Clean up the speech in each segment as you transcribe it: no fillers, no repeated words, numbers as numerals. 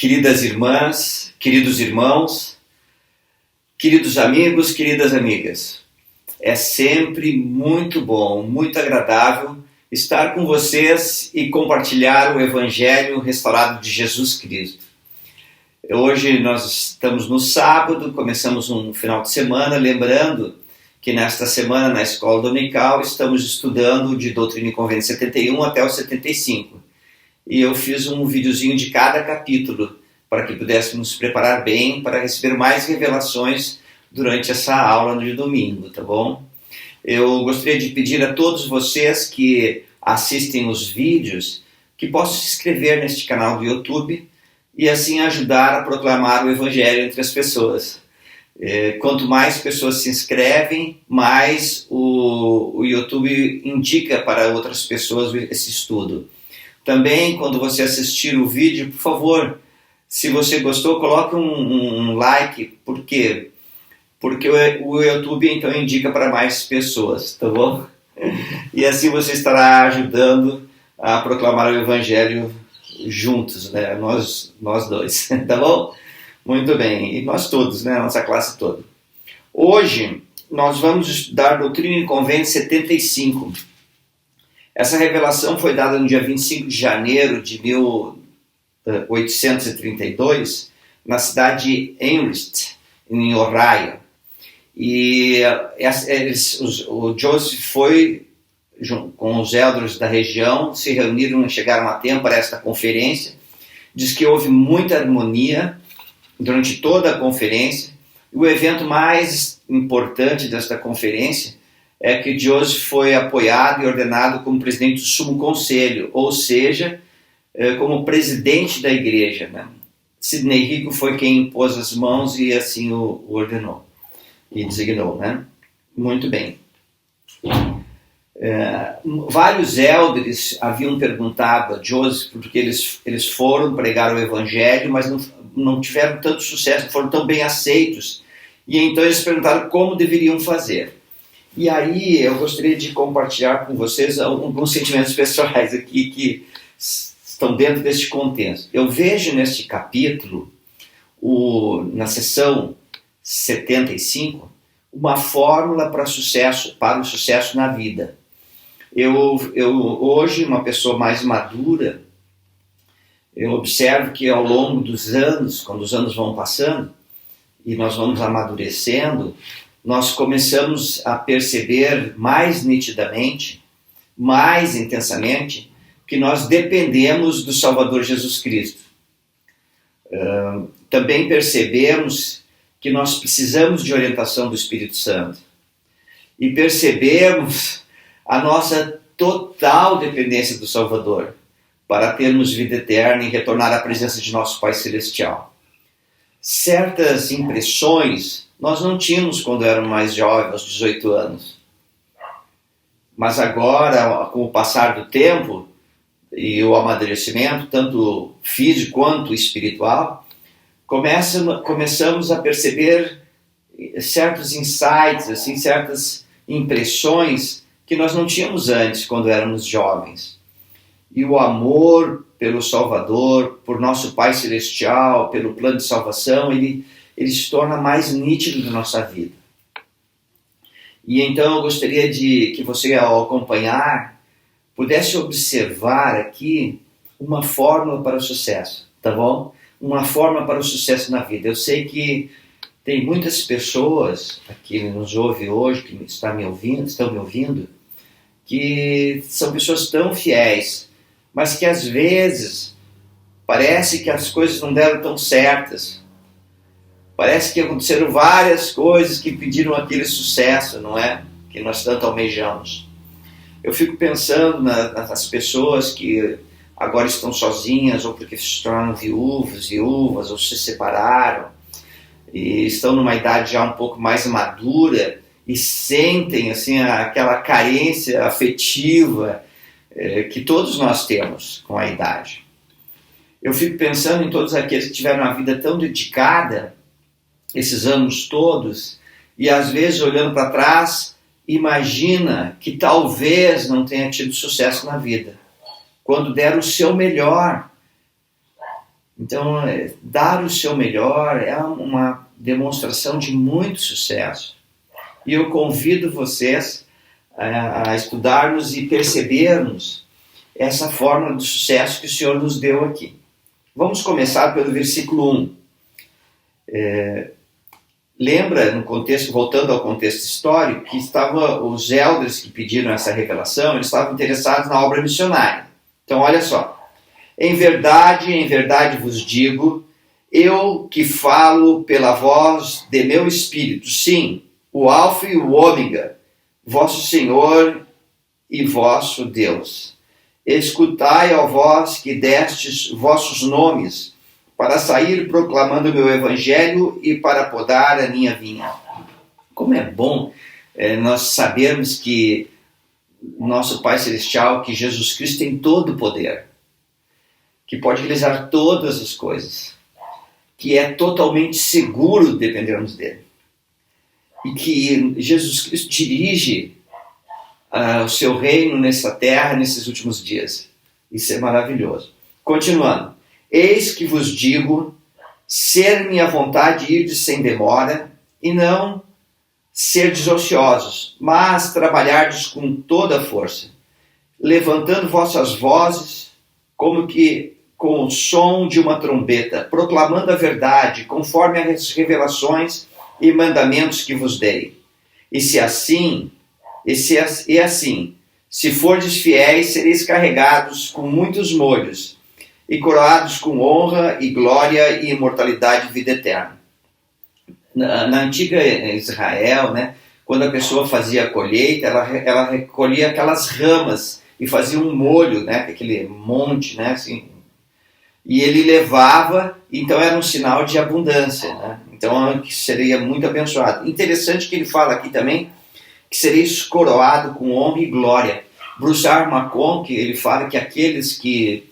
Queridas irmãs, queridos irmãos, queridos amigos, queridas amigas, é sempre muito bom, muito agradável estar com vocês e compartilhar o Evangelho restaurado de Jesus Cristo. Hoje nós estamos no sábado, começamos um final de semana, lembrando que nesta semana na Escola Dominical estamos estudando de Doutrina e Convênio 71 até o 75. E eu fiz um videozinho de cada capítulo para que pudéssemos nos preparar bem para receber mais revelações durante essa aula de domingo, tá bom? Eu gostaria de pedir a todos vocês que assistem os vídeos que possam se inscrever neste canal do YouTube e assim ajudar a proclamar o Evangelho entre as pessoas. Quanto mais pessoas se inscrevem, mais o YouTube indica para outras pessoas esse estudo. Também, quando você assistir o vídeo, por favor, se você gostou, coloque um like. Por quê? Porque o YouTube então indica para mais pessoas, tá bom? E assim você estará ajudando a proclamar o Evangelho juntos, né? Nós dois, tá bom? Muito bem, e nós todos, né? Nossa classe toda. Hoje nós vamos estudar Doutrina e Convênio 75. Essa revelação foi dada no dia 25 de janeiro de 1832, na cidade de Amherst, em Ohio. E o Joseph foi, com os elders da região, se reuniram e chegaram a tempo para esta conferência. Diz que houve muita harmonia durante toda a conferência. O evento mais importante desta conferência é que Joseph foi apoiado e ordenado como presidente do Sumo Conselho, ou seja, como presidente da igreja, né? Sidney Rigdon foi quem impôs as mãos e assim o ordenou e designou, né? Muito bem. Vários elders haviam perguntado a Joseph porque eles foram pregar o Evangelho, mas não tiveram tanto sucesso, não foram tão bem aceitos, e então eles perguntaram como deveriam fazer. E aí eu gostaria de compartilhar com vocês alguns sentimentos pessoais aqui que estão dentro deste contexto. Eu vejo neste capítulo, na seção 75, uma fórmula para o sucesso na vida. Eu hoje, uma pessoa mais madura, eu observo que ao longo dos anos, quando os anos vão passando e nós vamos amadurecendo, nós começamos a perceber mais nitidamente, mais intensamente, que nós dependemos do Salvador Jesus Cristo. Também percebemos que nós precisamos de orientação do Espírito Santo. E percebemos a nossa total dependência do Salvador para termos vida eterna e retornar à presença de nosso Pai Celestial. Certas impressões nós não tínhamos quando éramos mais jovens, aos 18 anos. Mas agora, com o passar do tempo e o amadurecimento, tanto físico quanto espiritual, começamos a perceber certos insights, assim, certas impressões que nós não tínhamos antes, quando éramos jovens. E o amor pelo Salvador, por nosso Pai Celestial, pelo plano de salvação, ele se torna mais nítido na nossa vida. E então eu gostaria de que você, ao acompanhar, pudesse observar aqui uma fórmula para o sucesso, tá bom? Uma fórmula para o sucesso na vida. Eu sei que tem muitas pessoas aqui que nos ouvem hoje, que estão me ouvindo, que são pessoas tão fiéis, mas que às vezes parece que as coisas não deram tão certas. Parece que aconteceram várias coisas que impediram aquele sucesso, não é? Que nós tanto almejamos. Eu fico pensando nas pessoas que agora estão sozinhas, ou porque se tornaram viúvas, ou se separaram, e estão numa idade já um pouco mais madura, e sentem assim, aquela carência afetiva que todos nós temos com a idade. Eu fico pensando em todos aqueles que tiveram uma vida tão dedicada, esses anos todos, e às vezes olhando para trás, imagina que talvez não tenha tido sucesso na vida, quando deram o seu melhor, Então, dar o seu melhor é uma demonstração de muito sucesso. E eu convido vocês a estudarmos e percebermos essa forma de sucesso que o Senhor nos deu aqui. Vamos começar pelo versículo 1. Lembra, no contexto, voltando ao contexto histórico, que estavam os elders que pediram essa revelação, eles estavam interessados na obra missionária. Então, olha só. Em verdade vos digo, eu que falo pela voz de meu espírito, sim, o Alfa e o Ômega, vosso Senhor e vosso Deus. Escutai, ó vós que destes vossos nomes, para sair proclamando o meu evangelho e para podar a minha vinha. Como é bom nós sabermos que nosso Pai Celestial, que Jesus Cristo tem todo o poder, que pode realizar todas as coisas, que é totalmente seguro dependermos dele. E que Jesus Cristo dirige o seu reino nessa terra, nesses últimos dias. Isso é maravilhoso. Continuando. Eis que vos digo, ser minha vontade irdes sem demora, e não serdes ociosos, mas trabalhardes com toda a força, levantando vossas vozes, como que com o som de uma trombeta, proclamando a verdade, conforme as revelações e mandamentos que vos dei. E assim, se fordes fiéis, sereis carregados com muitos molhos, e coroados com honra e glória e imortalidade e vida eterna. Na antiga Israel, quando a pessoa fazia a colheita, ela recolhia aquelas ramas e fazia um molho, aquele monte, assim, e ele levava, então era um sinal de abundância, então que seria muito abençoado. Interessante que ele fala aqui também que sereis coroado com honra e glória. Bruce R. McConaughey, ele fala que aqueles que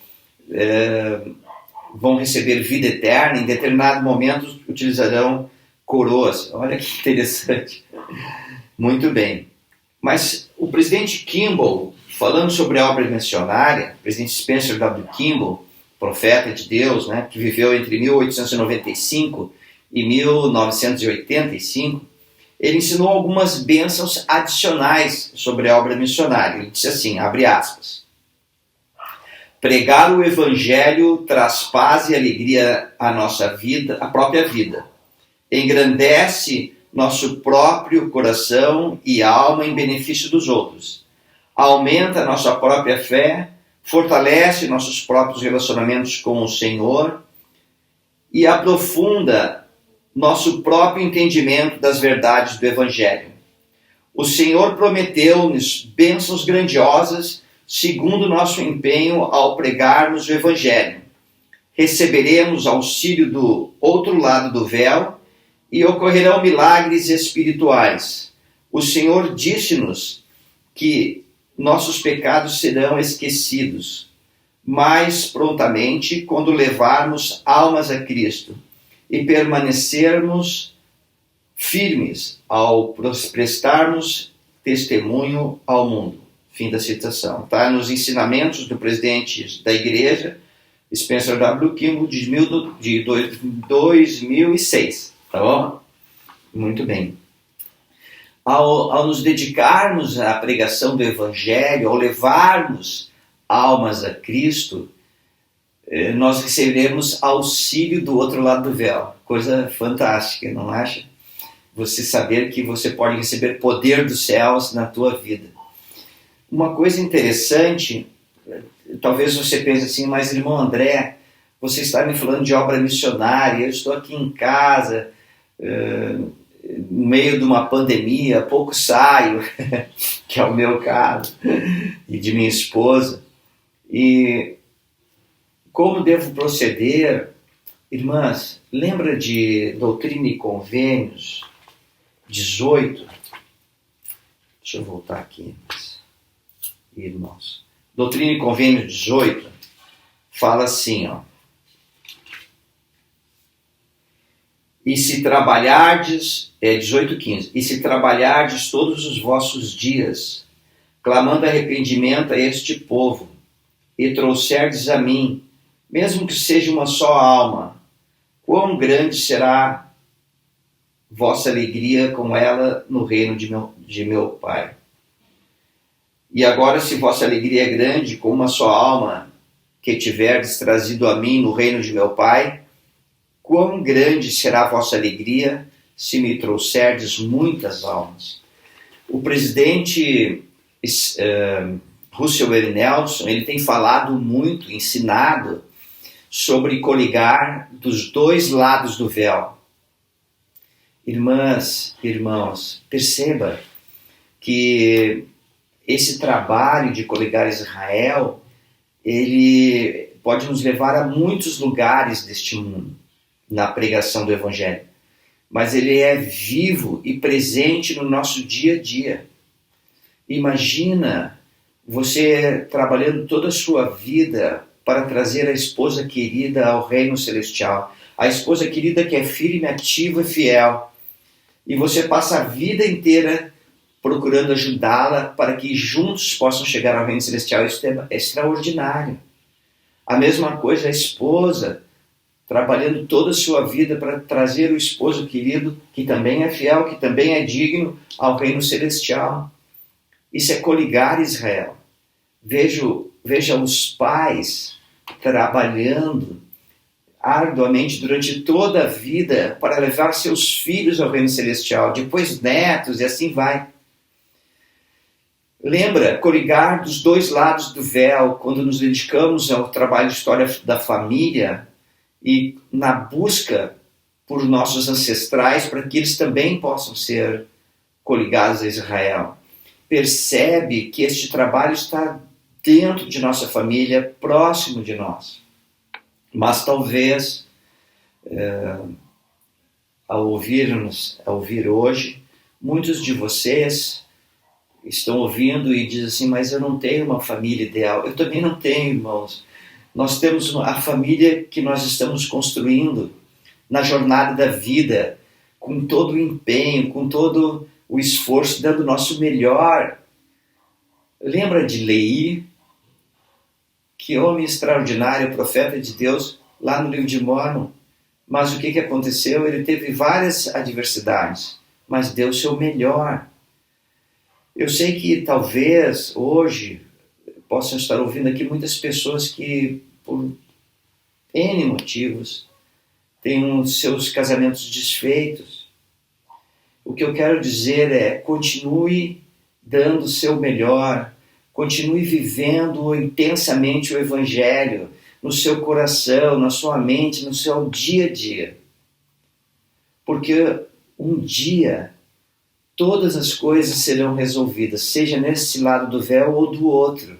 vão receber vida eterna, em determinado momento utilizarão coroas. Olha que interessante. Muito bem. Mas o presidente Kimball, falando sobre a obra missionária, o presidente Spencer W. Kimball, profeta de Deus, que viveu entre 1895 e 1985, ele ensinou algumas bênçãos adicionais sobre a obra missionária. Ele disse assim, abre aspas, pregar o evangelho traz paz e alegria à nossa vida, à própria vida. Engrandece nosso próprio coração e alma em benefício dos outros. Aumenta nossa própria fé, fortalece nossos próprios relacionamentos com o Senhor e aprofunda nosso próprio entendimento das verdades do Evangelho. O Senhor prometeu-nos bênçãos grandiosas segundo nosso empenho ao pregarmos o Evangelho. Receberemos auxílio do outro lado do véu e ocorrerão milagres espirituais. O Senhor disse-nos que nossos pecados serão esquecidos mais prontamente quando levarmos almas a Cristo e permanecermos firmes ao prestarmos testemunho ao mundo. Fim da citação. Está nos ensinamentos do presidente da igreja, Spencer W. Kimball, de 2006. Tá bom? Muito bem. Ao nos dedicarmos à pregação do Evangelho, ao levarmos almas a Cristo, nós receberemos auxílio do outro lado do véu. Coisa fantástica, não acha? Você saber que você pode receber poder dos céus na tua vida. Uma coisa interessante, talvez você pense assim, mas irmão André, você está me falando de obra missionária, eu estou aqui em casa, no meio de uma pandemia, pouco saio, que é o meu caso, e de minha esposa. E como devo proceder? Irmãs, lembra de Doutrina e Convênios 18? Deixa eu voltar aqui, irmãos. Doutrina e Convênios 18 fala assim, E se trabalhardes, 18:15, e se trabalhardes todos os vossos dias, clamando arrependimento a este povo, e trouxerdes a mim, mesmo que seja uma só alma, quão grande será vossa alegria com ela no reino de meu Pai. E agora, se vossa alegria é grande com uma só alma que tiverdes trazido a mim no reino de meu Pai, quão grande será a vossa alegria se me trouxerdes muitas almas. O presidente Russell M. Nelson, ele tem falado muito, ensinado sobre coligar dos dois lados do véu. Irmãs, irmãos, perceba que esse trabalho de coligar Israel, ele pode nos levar a muitos lugares deste mundo, na pregação do Evangelho. Mas ele é vivo e presente no nosso dia a dia. Imagina você trabalhando toda a sua vida para trazer a esposa querida ao reino celestial. A esposa querida que é firme, ativa e fiel. E você passa a vida inteira procurando ajudá-la para que juntos possam chegar ao reino celestial. Isso é extraordinário. A mesma coisa a esposa, trabalhando toda a sua vida para trazer o esposo querido, que também é fiel, que também é digno, ao reino celestial. Isso é coligar Israel. Veja os pais trabalhando arduamente durante toda a vida para levar seus filhos ao reino celestial, depois netos e assim vai. Lembra, coligar dos dois lados do véu, quando nos dedicamos ao trabalho de história da família e na busca por nossos ancestrais para que eles também possam ser coligados a Israel. Percebe que este trabalho está dentro de nossa família, próximo de nós. Mas talvez, ao ouvir hoje, muitos de vocês estão ouvindo e dizem assim, mas eu não tenho uma família ideal. Eu também não tenho, irmãos. Nós temos a família que nós estamos construindo na jornada da vida, com todo o empenho, com todo o esforço, dando o nosso melhor. Lembra de Leí? Que homem extraordinário, profeta de Deus, lá no livro de Mórmon. Mas o que aconteceu? Ele teve várias adversidades, mas deu o seu melhor. Eu sei que talvez hoje possam estar ouvindo aqui muitas pessoas que, por N motivos, têm seus casamentos desfeitos. O que eu quero dizer é, continue dando o seu melhor, continue vivendo intensamente o Evangelho no seu coração, na sua mente, no seu dia a dia. Porque um dia todas as coisas serão resolvidas, seja nesse lado do véu ou do outro.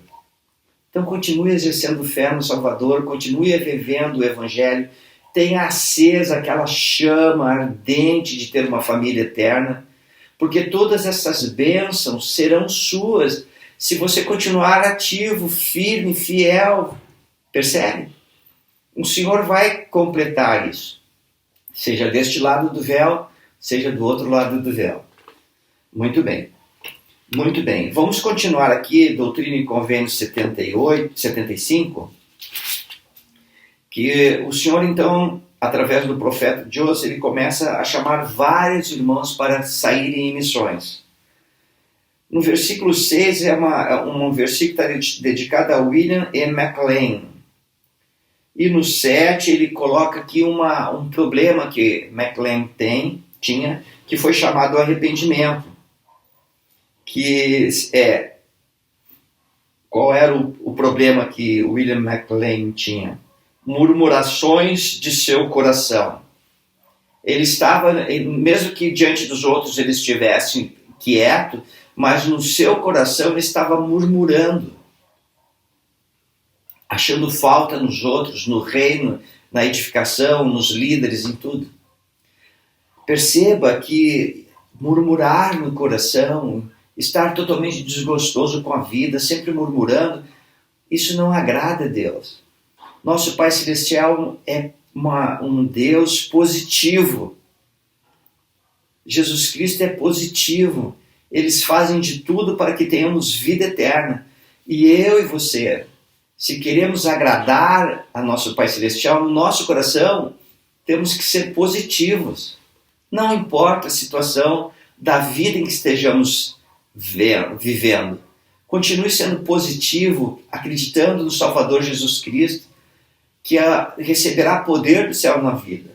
Então continue exercendo fé no Salvador, continue vivendo o Evangelho, tenha acesa aquela chama ardente de ter uma família eterna, porque todas essas bênçãos serão suas se você continuar ativo, firme, fiel. Percebe? O Senhor vai completar isso, seja deste lado do véu, seja do outro lado do véu. Muito bem. Muito bem. Vamos continuar aqui, Doutrina e Convênios 75, que o Senhor, então, através do profeta Joseph, ele começa a chamar vários irmãos para saírem em missões. No versículo 6 é um versículo que está dedicado a William E. McLean. E no 7 ele coloca aqui um problema que McLean tinha, que foi chamado arrependimento. Qual era o problema que William McLean tinha? Murmurações de seu coração. Ele estava, mesmo que diante dos outros ele estivesse quieto, mas no seu coração ele estava murmurando, achando falta nos outros, no reino, na edificação, nos líderes, em tudo. Perceba que murmurar no coração, estar totalmente desgostoso com a vida, sempre murmurando, isso não agrada a Deus. Nosso Pai Celestial é um Deus positivo. Jesus Cristo é positivo. Eles fazem de tudo para que tenhamos vida eterna. E eu e você se queremos agradar a nosso Pai Celestial, no nosso coração, temos que ser positivos. Não importa a situação da vida em que estejamos vivendo. Continue sendo positivo, acreditando no Salvador Jesus Cristo, que receberá poder do céu na vida.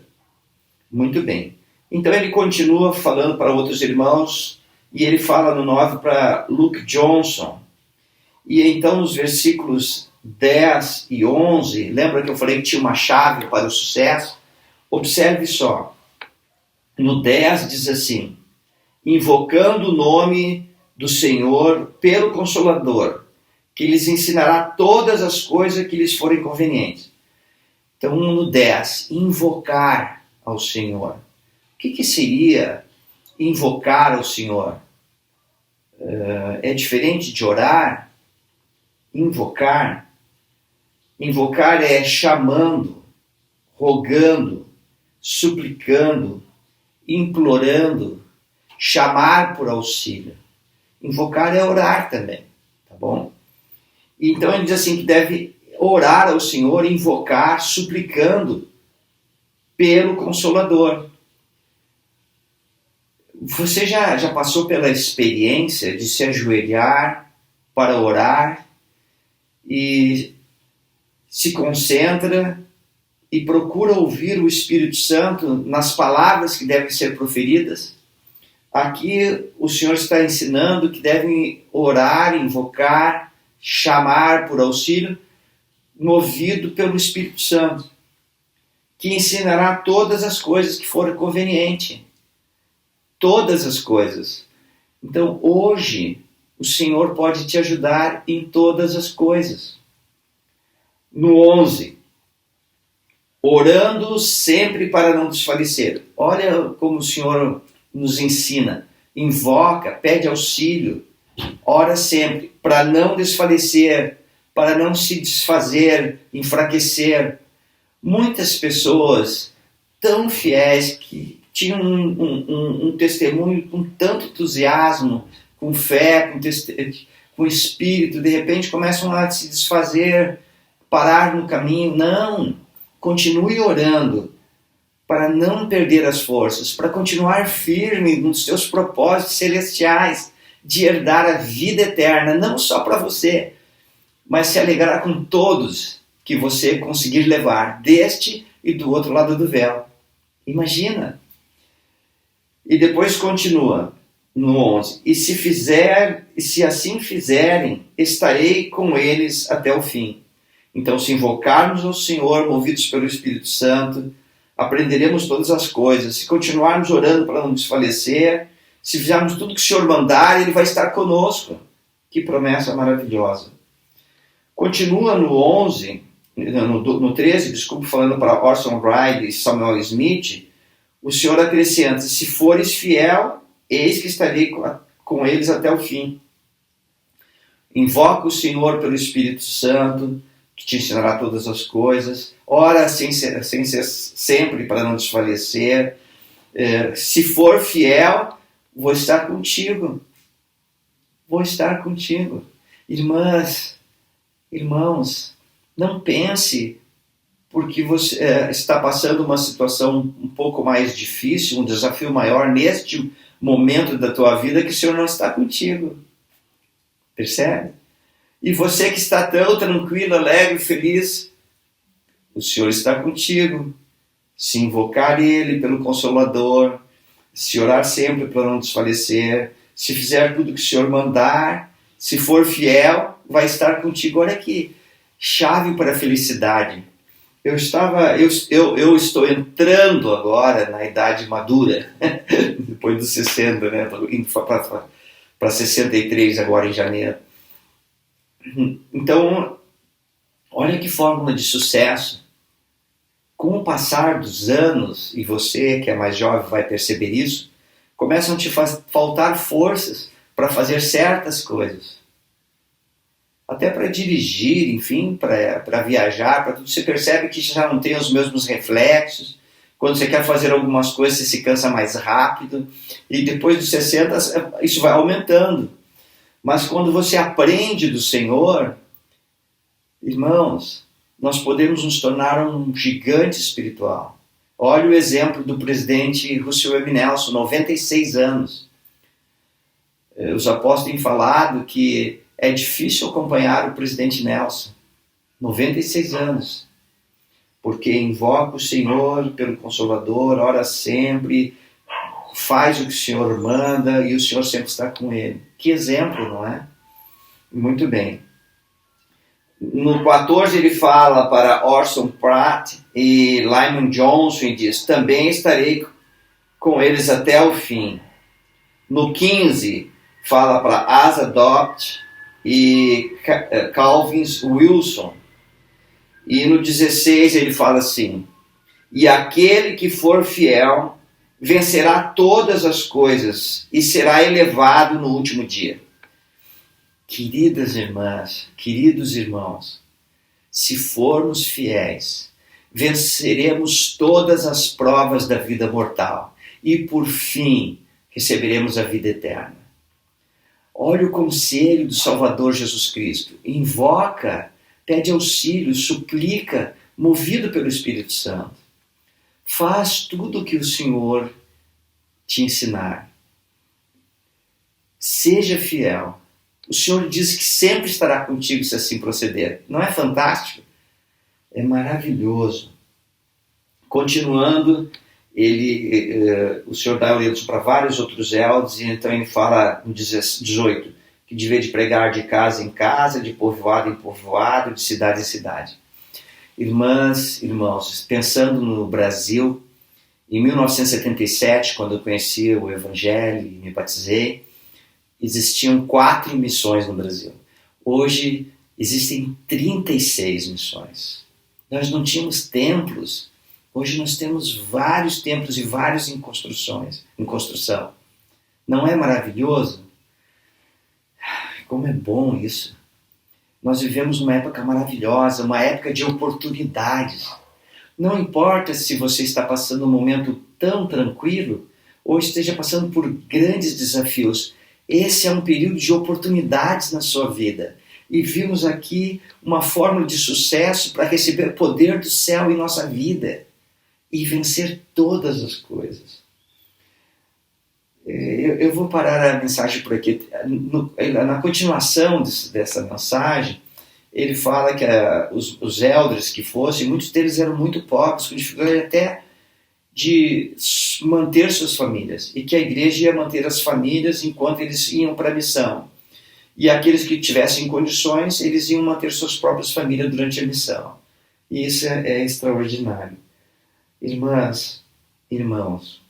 Muito bem. Então ele continua falando para outros irmãos, e ele fala no 9 para Luke Johnson. E então nos versículos 10 e 11, lembra que eu falei que tinha uma chave para o sucesso? Observe só. No 10 diz assim: invocando o nome do Senhor pelo Consolador, que lhes ensinará todas as coisas que lhes forem convenientes. Então no 10, invocar ao Senhor. O que seria invocar ao Senhor? É diferente de orar? Invocar é chamando, rogando, suplicando, implorando, chamar por auxílio. Invocar é orar também, tá bom? Então ele diz assim que deve orar ao Senhor, invocar, suplicando pelo Consolador. Você já passou pela experiência de se ajoelhar para orar e se concentra e procura ouvir o Espírito Santo nas palavras que devem ser proferidas? Aqui o Senhor está ensinando que devem orar, invocar, chamar por auxílio, movido pelo Espírito Santo, que ensinará todas as coisas que forem convenientes. Todas as coisas. Então, hoje, o Senhor pode te ajudar em todas as coisas. No 11, orando sempre para não desfalecer. Olha como o Senhor nos ensina. Invoca, pede auxílio, ora sempre, para não desfalecer, para não se desfazer, enfraquecer. Muitas pessoas tão fiéis que tinham um testemunho com tanto entusiasmo, com fé, com espírito, de repente começam a se desfazer, parar no caminho. Não, continue orando para não perder as forças, para continuar firme nos seus propósitos celestiais, de herdar a vida eterna, não só para você, mas se alegrar com todos que você conseguir levar, deste e do outro lado do véu. Imagina! E depois continua no 11. E se assim fizerem, estarei com eles até o fim. Então, se invocarmos ao Senhor, movidos pelo Espírito Santo, aprenderemos todas as coisas. Se continuarmos orando para não desfalecer, se fizermos tudo que o Senhor mandar, Ele vai estar conosco. Que promessa maravilhosa. Continua no 11, no 13, desculpe, falando para Orson Wright e Samuel Smith, o Senhor acrescenta: se fores fiel, eis que estarei com eles até o fim. Invoca o Senhor pelo Espírito Santo, que te ensinará todas as coisas. Ora sem ser sempre para não desfalecer. Se for fiel, vou estar contigo. Vou estar contigo. Irmãs, irmãos, não pense porque você está passando uma situação um pouco mais difícil, um desafio maior neste momento da tua vida, que o Senhor não está contigo. Percebe? E você que está tão tranquilo, alegre, feliz, o Senhor está contigo. Se invocar Ele pelo Consolador, se orar sempre para não desfalecer, se fizer tudo que o Senhor mandar, se for fiel, vai estar contigo. Olha aqui, chave para a felicidade. Eu estou entrando agora na idade madura, depois dos 60, né? Estou indo para 63 agora em janeiro. Então, olha que fórmula de sucesso. Com o passar dos anos, e você que é mais jovem vai perceber isso, começam a te faltar forças para fazer certas coisas. Até para dirigir, enfim, para viajar, para tudo. Você percebe que já não tem os mesmos reflexos. Quando você quer fazer algumas coisas, você se cansa mais rápido. E depois dos 60, isso vai aumentando. Mas quando você aprende do Senhor, Irmãos, nós podemos nos tornar um gigante espiritual. Olha o exemplo do presidente Russell M. Nelson, 96 anos. Os apóstolos têm falado que é difícil acompanhar o presidente Nelson, 96 anos, porque invoca o Senhor pelo Consolador, ora sempre, faz o que o Senhor manda e o Senhor sempre está com ele. Que exemplo, não é? Muito bem. No 14 ele fala para Orson Pratt e Lyman Johnson e diz: também estarei com eles até o fim. No 15 fala para Asa Adopt e Calvin Wilson. E no 16 ele fala assim: e aquele que for fiel vencerá todas as coisas e será elevado no último dia. Queridas irmãs, queridos irmãos, se formos fiéis, venceremos todas as provas da vida mortal e, por fim, receberemos a vida eterna. Olha o conselho do Salvador Jesus Cristo. Invoca, pede auxílio, suplica, movido pelo Espírito Santo. Faz tudo o que o Senhor te ensinar. Seja fiel. O Senhor diz que sempre estará contigo se assim proceder. Não é fantástico? É maravilhoso. Continuando, o Senhor dá orientação para vários outros elders, e então ele fala no 18, que devia de pregar de casa em casa, de povoado em povoado, de cidade em cidade. Irmãs, irmãos, pensando no Brasil, em 1977, quando eu conheci o Evangelho e me batizei, existiam 4 missões no Brasil. Hoje existem 36 missões. Nós não tínhamos templos. Hoje nós temos vários templos e vários em construção. Não é maravilhoso? Como é bom isso. Nós vivemos uma época maravilhosa, uma época de oportunidades. Não importa se você está passando um momento tão tranquilo ou esteja passando por grandes desafios. Esse é um período de oportunidades na sua vida. E vimos aqui uma fórmula de sucesso para receber o poder do céu em nossa vida e vencer todas as coisas. Eu vou parar a mensagem por aqui. Na continuação dessa mensagem, ele fala que os elders que fossem, muitos deles eram muito pobres, com dificuldade até de manter suas famílias, e que a igreja ia manter as famílias enquanto eles iam para a missão. E aqueles que tivessem condições, eles iam manter suas próprias famílias durante a missão. E isso é extraordinário. Irmãs, irmãos,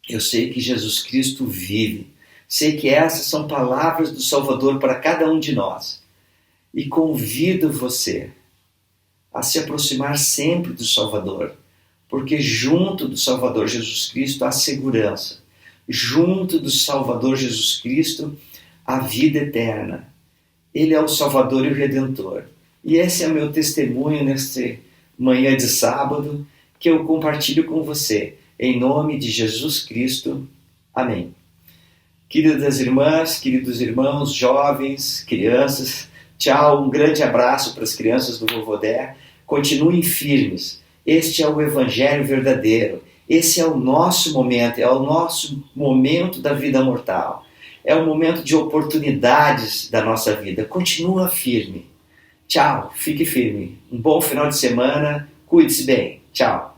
eu sei que Jesus Cristo vive. Sei que essas são palavras do Salvador para cada um de nós. E convido você a se aproximar sempre do Salvador, porque junto do Salvador Jesus Cristo há segurança. Junto do Salvador Jesus Cristo há vida eterna. Ele é o Salvador e o Redentor. E esse é o meu testemunho nesta manhã de sábado, que eu compartilho com você. Em nome de Jesus Cristo. Amém. Queridas irmãs, queridos irmãos, jovens, crianças, tchau, um grande abraço para as crianças do Vovodé. Continuem firmes. Este é o Evangelho verdadeiro. Esse é o nosso momento, é o nosso momento da vida mortal. É o momento de oportunidades da nossa vida. Continua firme. Tchau, fique firme. Um bom final de semana. Cuide-se bem. Tchau.